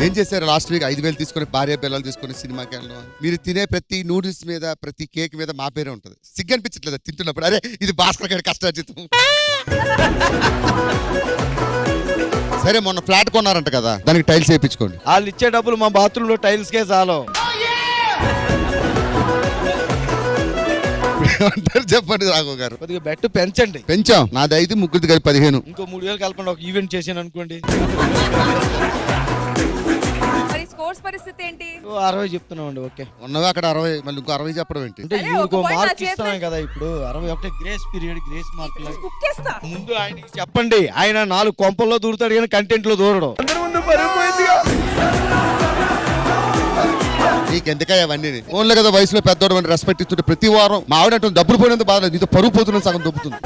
ఏం చేశారు last week 5,000 తీసుకుని భార్య పిల్లలు తీసుకుని సినిమాకి వెళ్ళడం? మీరు తినే ప్రతి నూడిల్స్ మీద ప్రతి కేక్ మీద మా పేరే ఉంటది. సిగ్గు అనిపించట్లేదు తింటున్నప్పుడు? అరే ఇది భాస్కర్ గారి కష్టార్జితం. సరే మొన్న ఫ్లాట్ కొన్నారంట కదా, దానికి టైల్స్ వేయించుకోండి. వాళ్ళు ఇచ్చే డబ్బులు మా బాత్రూమ్ లో టైల్స్ కే చాలు. చెప్పండి రాఘవ్ గారు. కొద్దిగా బెట్ పెంచండి. పెంచాం, నాది 5, ముగ్గురిది కలిపి 15. ఇంకో 3,000 కలపండి. ఒక ఈవెంట్ చేసాను అనుకోండి. మరి స్కోర్స్ పరిస్థితి ఏంటి? 60 చెప్తున్నామండి. ఓకే ఉన్నవే అక్కడ 60, మళ్ళీ ఇంకో 60 చెప్పడం ఏంటి? అంటే ఇంకో మార్క్ ఇస్తున్నాం కదా ఇప్పుడు. 61 గ్రేస్ పీరియడ్, గ్రేస్ మార్క్. ముందు ఆయనకి చెప్పండి. ఆయన 4 కొంపల్లో దూరుతాడు కానీ కంటెంట్ లో దూరడం. నీకెందుకయ్యా అవన్నీ? ఓన్లే కదా వయసులో పెద్దోడు అని రెస్పెక్ట్ ఇస్తుంటే ప్రతి వారం మా ఆవిడ అంటుంది డబ్బులు పోయినంత బాధ, నీతో పరుగు పోతున్నా సగం దొబ్బుతుంది.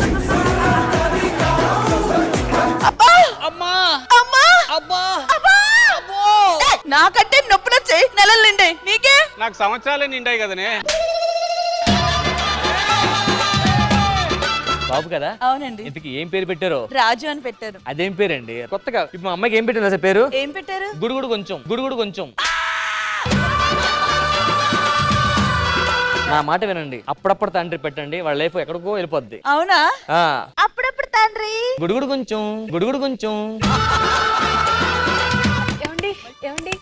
నాకంటే నొప్పి వచ్చాయి, నెలలు నిండాయి. నీకే? నాకు సంవత్సరాలే నిండాయి కదనే. బాబు కదా? అవునండి. ఇంతకి ఏం పేరు పెట్టారో? రాజు అని పెట్టారు. అదేం పేరండి కొత్తగా? ఇప్పుడు మా అమ్మాయికి ఏం పెట్టారు అసలు పేరు? ఏం పెట్టారు? గుడుగుడు కొంచెం, గుడుగుడు కొంచెం. నా మాట వినండి, అప్పుడప్పుడు తండ్రి పెట్టండి, వాళ్ళ లైఫ్ ఎక్కడికో వెళ్ళిపోద్ది. అవునా? అప్పుడప్పుడు తండ్రి. గుడుగుడు కొంచెం, గుడుగుడు కొంచెం. ఏమండి ఏమండి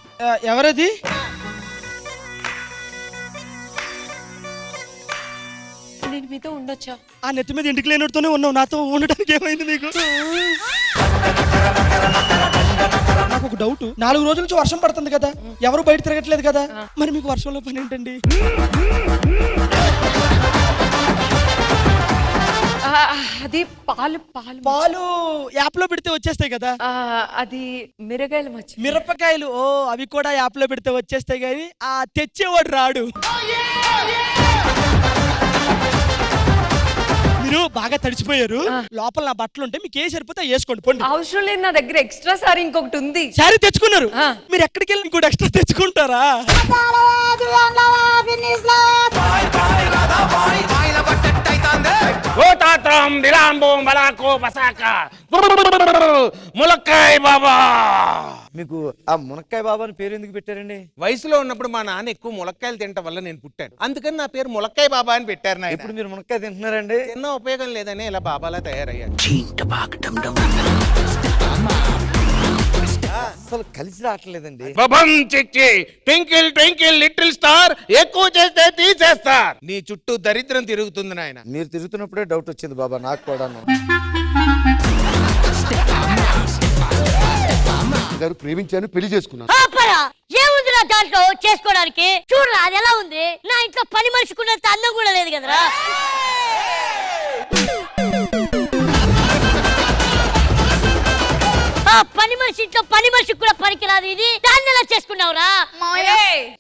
ఎవరది? నేను మీతో ఉండొచ్చా? ఆ నెత్తి మీద ఇంటికి లేనట్టుతోనే ఉన్నావు. నాతో ఉండటానికి ఏమైంది మీకు? నాకు ఒక డౌట్. 4 రోజుల నుంచి వర్షం పడుతుంది కదా, ఎవరు బయట తిరగట్లేదు కదా, మరి మీకు వర్షంలో పని ఏంటండి? అది పాలు పాలు పాలు యాప్ లో పెడితే వచ్చేస్తాయి కదా. అది మిరగాయలు మిరపకాయలు. ఓ అవి కూడా యాప్ లో పెడితే వచ్చేస్తాయి కానీ ఆ తెచ్చేవాడు రాడు. మీరు బాగా తడిచిపోయారు. లోపల నా బట్టలు ఉంటే మీకు ఏ సరిపోతే వేసుకోండి. పోండి. అవసరం లేదు, నా దగ్గర ఎక్స్ట్రా సారీ ఇంకొకటి ఉంది. సారీ తెచ్చుకున్నారు, మీరు ఎక్కడికి వెళ్ళి ఇంకోటి ఎక్స్ట్రా తెచ్చుకుంటారా? ములక్కాయ బాబా. మీకు ఆ మునక్కాయ బాబా అని పేరు ఎందుకు పెట్టారండి? వయసులో ఉన్నప్పుడు మా నాన్న ఎక్కువ ములక్కాయలు తినటం వల్ల నేను పుట్టాను, అందుకని నా పేరు ములక్కాయ బాబా అని పెట్టారు. ఇప్పుడు మీరు మునక్కాయ తింటున్నారండి? చిన్న ఉపయోగం లేదని ఇలా బాబాలా తయారయ్యాను. అసలు కలిసి రావట్లేదండి. ట్వింకిల్ ట్వింకిల్ లిటిల్ స్టార్, ఎక్కువ చేస్తే తీసేస్తారు. నీ చుట్టూ దరిద్రం తిరుగుతుంది నాయన. మీరు తిరుగుతున్నప్పుడే డౌట్ వచ్చింది బాబా నాకు కూడా. గారు ప్రేమించాను, పెళ్లి చేసుకున్నాను. ఏముంది నా దాంట్లో చేసుకోవడానికి? చూడరా అది ఎలా ఉంది. నా ఇంట్లో పని మనిషికున్నంత అందం కూడా లేదు కదరా. పని మనిషి ఇంట్లో పని మనిషికి కూడా పనికిరాదు. ఇది దాన్ని ఎలా చేసుకున్నావురా?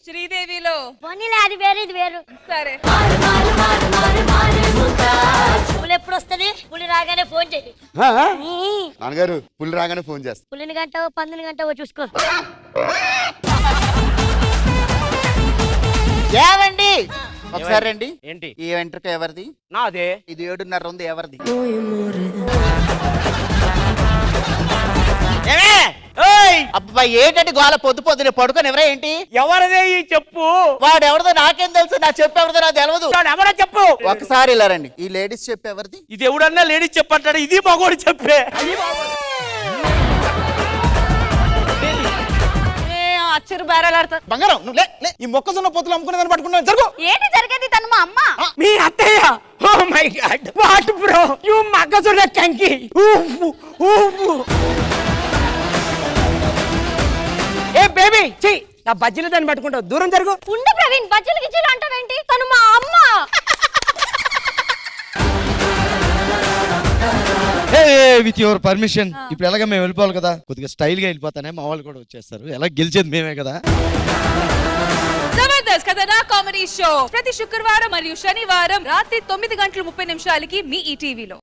శ్రీదేవిలో పనిలే, అది వేరు ఇది వేరు. సరే పులి ఎప్పుడు వస్తుంది? పులి రాగానే ఫోన్ చేయి. నాన్నగారు పుల్లి రాగానే ఫోన్ చేస్తా. పులిని గంటవో పందుని గంటవో చూసుకో. ఏవండి ఒకసారి రండి. ఏంటి ఈ వెంట్రుక ఎవరిది? నాదే. ఇది 7.5 ఉంది ఎవరిది? అబ్బా ఏంటంటే గోల పొద్దు పొద్దునే పడుకొని ఎవరా ఏంటి? ఎవరిదే ఈ చెప్పు? వాడు ఎవరిదో నాకేం తెలుసు, నా చెప్పు ఎవరిదో నాకు తెలియదు. ఎవరో చెప్పు. ఒకసారి ఇలా రండి. ఈ లేడీస్ చెప్పు ఎవరిది? ఇది ఎవడన్నా లేడీస్ చెప్పంటాడు, ఇది మగోడు చెప్పే. అచ్చరు బేరాలాడతా. బంగారం నువ్వు లే. ఈ మొక్కజొన్న పొత్తులు అమ్ముకునేదాన్ని పట్టుకున్నాను. జరుగు. ఏంటి జరిగేది? తను మా అమ్మ. మీ అత్తయ్య? Oh my god, what bro, you మగసుర కంకి. ఏ బేబీ, ఛీ, నా బజ్జీలు దాన్ని పట్టుకుంటావు. దూరం జరుగు. ఉండు ప్రవీణ్, బజ్జీలు గిజ్జీలు అంటావేంటి? తను మా అమ్మ. With your permission. ఇప్పుడు ఎలాగ మేము వెళ్ళిపోవాలి కదా, కొద్దిగా స్టైల్ గా వెళ్ళిపోతానే, మా వాళ్ళు కూడా వచ్చేస్తారు. ఎలా గెలిచేది మేమే కదా. జబర్దస్త్ కథనా కామెడీ షో ప్రతి శుక్రవారం మరియు శనివారం రాత్రి 9:30 మీ ఈటీవీలో.